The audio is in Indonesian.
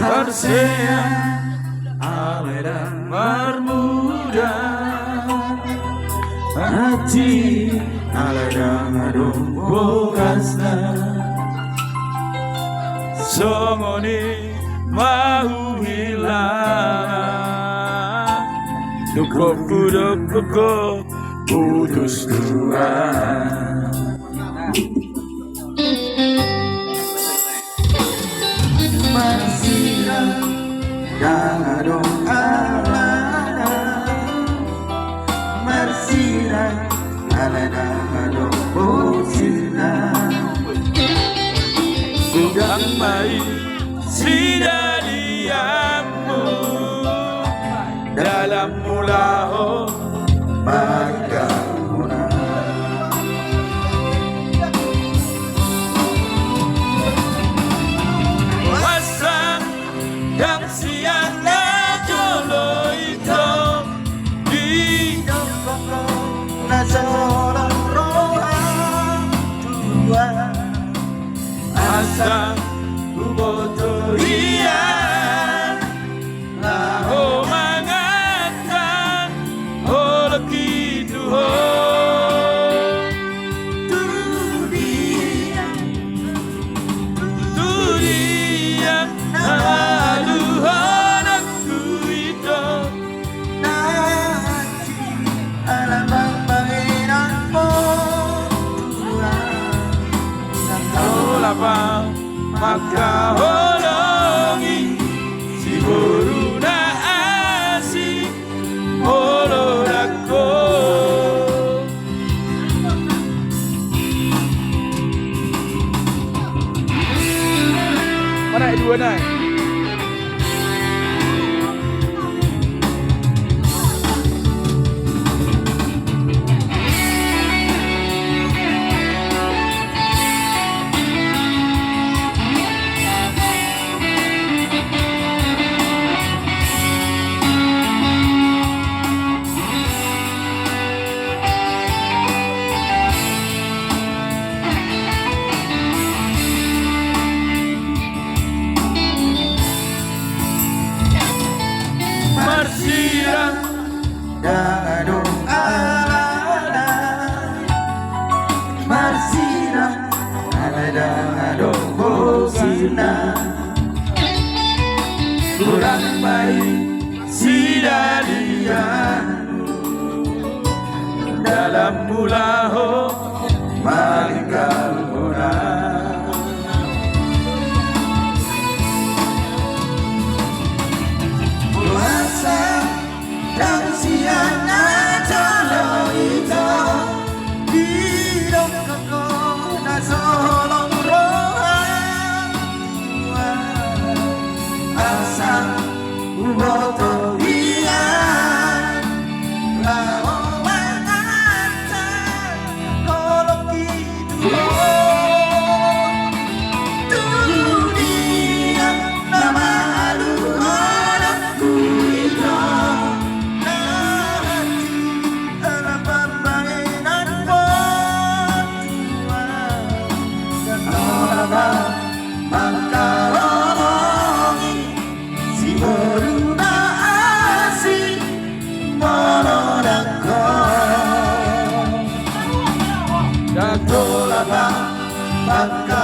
Persea Aleda Marmuda Hati Aleda Ngadumbo Kasna Songoni mau hilang Duko putus dua. Marsira Dangadong Alada Marsira Alada Dangadong Bosina Sudah mai Sida diamu dalam mulaho Magamuna Wasang dan siang jolo itu di nasorong roha tua asang Bubotorian Laho mangatan Holeki tuho Tudian Aluhan aku itu Nanti Alamang panginan mo Nakau maka holongi si boruna asik holodako mana dua naik Marsira Dangadong Alada Marsira Alada Dangadong Bosina Kurang baik Sida dianu dalam mulaho Malikal Mona dan siang jalo itu di dongkoko nasolong roha asal Bubotorian Lao mangatan Holeki tuho Tudian nama aluhan aku itu maka holongi si boruna asik monodako datolaba maka